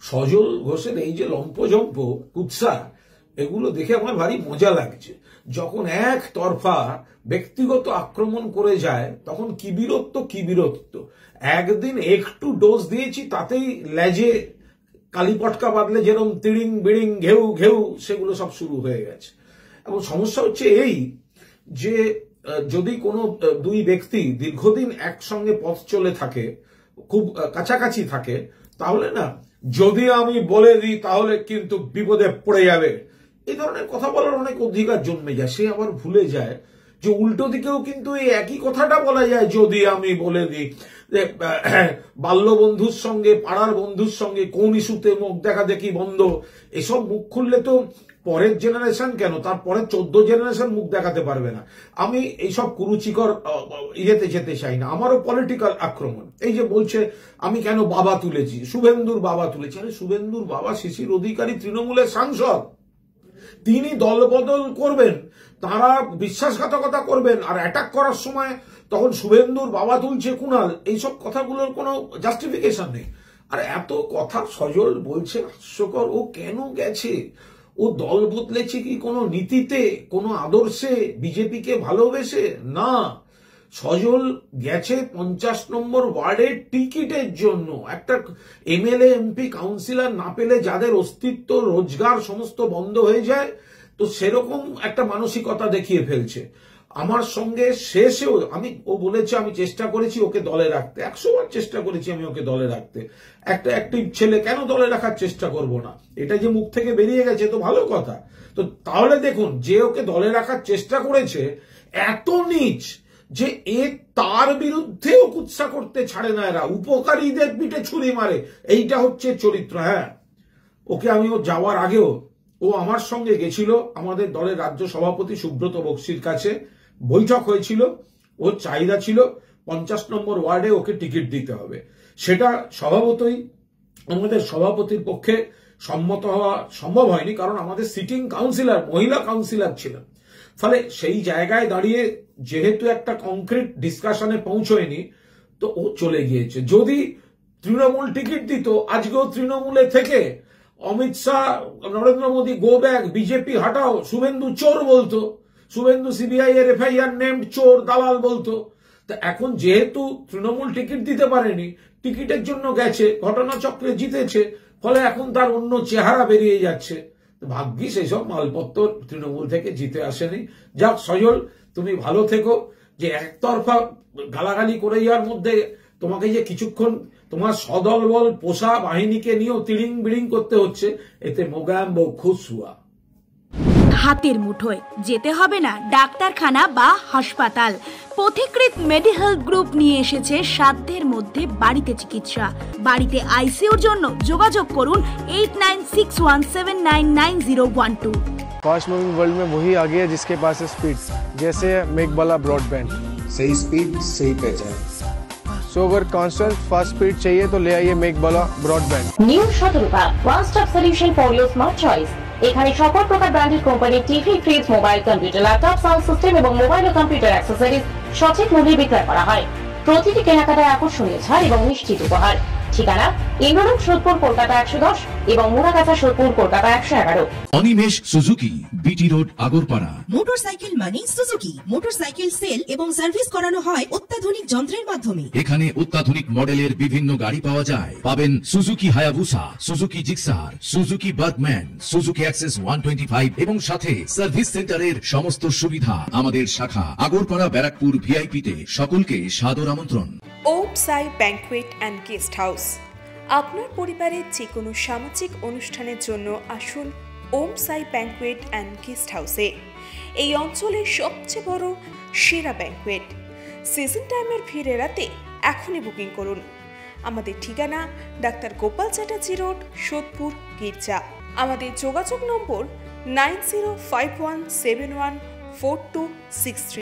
সজল ঘোষের এই যে লম্পজম্প কুৎসা, এগুলো দেখে আমার ভারী মজা লাগছে। যখন একতরফা ব্যক্তিগত আক্রমণ করে যায় তখন কি বীরত্ব। একদিন একটু ডোজ দিয়েছি তাতেই লেজে কালীপটকা বাদলে যেরকম তিড়িং বিড়িং ঘেউ ঘেউ সেগুলো সব শুরু হয়ে গেছে। এবং সমস্যা হচ্ছে এই যে যদি কোনো দুই ব্যক্তি দীর্ঘদিন একসঙ্গে পথ চলে থাকে, খুব কাছাকাছি থাকে, তাহলে না যদি আমি বলে দিই তাহলে কিন্তু বিপদে পড়ে যাবে, এই ধরনের কথা বলার অনেক অধিকার জন্মে যায়। সে আবার ভুলে যায় যে উল্টো দিকেও কিন্তু এই একই কথাটা বলা যায়, যদি আমি বলে দিই। বাল্য বন্ধুর সঙ্গে, পাড়ার বন্ধুর সঙ্গে কোন ইস্যুতে মুখ দেখা দেখি বন্ধ, এসব মুখ খুললে তো পরের জেনারেশন কেন, তার পরের 14 জেনারেশন মুখ দেখাতে পারবে না। আমি এইসব কুরুচিকর ইয়েতে যেতে চাই না। আমারও পলিটিক্যাল আক্রমণ, এই যে বলছে আমি কেন বাবা তুলেছি, শুভেন্দুর বাবা তুলেছি। আরে শুভেন্দুর বাবা শিশির অধিকারী তৃণমূলের সাংসদ, তিনি দলবদল করবেন, তারা বিশ্বাসঘাতকতা করবেন, আর অ্যাটাক করার সময় তখন শুভেন্দুর বাবা তুলছে কুণাল, এইসব কথাগুলোর কোনো জাস্টিফিকেশন নেই। আর এত কথা সজল বলছে হাস্যকর। ও কেন গেছে? ও দল বদলেছে কি কোনো নীতিতে, কোনো আদর্শে, বিজেপিকে ভালোবেসে? না, সজল গেছে 50 নম্বর ওয়ার্ডের টিকিটের জন্য। একটা এমএলএ, এমপি, কাউন্সিলর না পেলে যাদের অস্তিত্ব, রোজগার সমস্ত বন্ধ হয়ে যায়, তো সেরকম একটা মানসিকতা দেখিয়ে ফেলছে। আমার সঙ্গে শেষেও ও বলেছে আমি চেষ্টা করেছি ওকে দলে রাখতে, 100 বার চেষ্টা করেছি আমি ওকে দলে রাখতে। একটা অ্যাক্টিভ ছেলে কেন দলে রাখার চেষ্টা করব না? এটা যে মুখ থেকে বেরিয়ে গেছে তো ভালো কথা। তো তাহলে দেখুন, যে ওকে দলে রাখার চেষ্টা করেছে এত নীচ যে তার বিরুদ্ধেও কুৎসা করতে ছাড়ে না এরা, উপকারীদের পিঠে ছুরি মারে। এইটা হচ্ছে চরিত্র। হ্যাঁ, ওকে আমি ও যাওয়ার আগেও ও আমার সঙ্গে গেছিল আমাদের দলের রাজ্য সভাপতি সুব্রত বক্সির কাছে, বৈঠক হয়েছিল। ওর চাহিদা ছিল 50 নম্বর ওয়ার্ডে ওকে টিকিট দিতে হবে। সেটা স্বভাবতই আমাদের সভাপতির পক্ষে সম্মত হওয়া সম্ভব হয়নি, কারণ আমাদের সিটিং কাউন্সিলর মহিলা কাউন্সিলর ছিলেন। ফলে সেই জায়গায় দাঁড়িয়ে যেহেতু একটা কংক্রিট ডিসকাশনে পৌঁছয়নি, তো ও চলে গিয়েছে। যদি তৃণমূল টিকিট দিত, আজকেও তৃণমূলে থেকে Amit Shah, Narendra Modi go back, BJP হাটাও, শুভেন্দু চোর বলতো, শুভেন্দু সিবিআই এর এফআইআর নেমড চোর, দালাল বলতো। তা এখন যেহেতু তৃণমূল টিকিট দিতে পারেনি, টিকিটের জন্য গেছে, ঘটনাচক্রে জিতেছে, ফলে এখন তার অন্য চেহারা বেরিয়ে যাচ্ছে। ভাগ্যিস এইসব মালপত্র তৃণমূল থেকে জিতে আসেনি। যাক সজল, তুমি ভালো থেকো। যে একতরফা গালাগালি করে যাওয়ার মধ্যে তোমাকে যে কিছুক্ষণ তোমার সদল বল পোষা বাহিনীকে নিয়েও তিড়িং বিড়িং করতে হচ্ছে, এতে মোগাম বউ খুশ হুয়া। হাতের মুঠোয়, যেতে হবে না ডাক্তারখানা বা হাসপাতাল। পথিকৃৎ মেডিহেলথ গ্রুপ নিয়ে এসেছে সাধ্যের মধ্যে বাড়িতে চিকিৎসা। বাড়িতে আইসিইউর জন্য যোগাযোগ করুন 8961799012। फास्ट मूविंग वर्ल्ड में वही आगे है जिसके पास है स्पीड, जैसे मेघबाला ब्रॉडबैंड। सही स्पीड, सही पहचान। सो अगर कांस्टेंट फास्ट स्पीड चाहिए तो ले आइए Meghbala broadband. New Shatarupa one stop solution for your smart choice. এখানে সকল প্রকার ব্র্যান্ডেড কোম্পানির TV, fridge, mobile, computer, laptop, sound system এবং মোবাইল ও কম্পিউটার অ্যাক্সেসরিজ সঠিক মূল্যে বিক্রয় করা হয়। প্রতিটি কেনাকাটায় আকর্ষণীয় ছাড় এবং নিশ্চিত উপহার। ঠিকানা ইন্দ্রলোক, সোদপুর, কলকাতা 110 এবং Muragachha, Sodepur, Kolkata 111। Animesh Suzuki, BT road, Agarpara. Motorcycle মানে সুজুকি। মোটরসাইকেল সেল এবং সার্ভিস করানো হয় অত্যাধুনিক যন্ত্রের মাধ্যমে। এখানে অত্যাধুনিক মডেলের বিভিন্ন গাড়ি পাওয়া যায়। পাবেন Suzuki Hayabusa, Suzuki Gixxer, Suzuki Bergman, Suzuki access 125 এবং সাথে সার্ভিস সেন্টারের সমস্ত সুবিধা। আমাদের শাখা আগরপাড়া, ব্যারাকপুর ভিআইপি তে। সকলকে সাদর আমন্ত্রণ। ওম সাই ব্যাংকুয়েট অ্যান্ড গেস্ট হাউস। আপনার পরিবারের যে কোনো সামাজিক অনুষ্ঠানের জন্য আসুন ওম সাই ব্যাংকুয়েট অ্যান্ড গেস্ট হাউসে। এই অঞ্চলের সবচেয়ে বড় সেরা ব্যাংকুয়েট। সিজন টাইমের ভিড় এড়াতে এখনই বুকিং করুন। আমাদের ঠিকানা ডাক্তার গোপাল চ্যাটার্জি রোড, সোদপুর, গির্জা। আমাদের যোগাযোগ নম্বর 9051714263।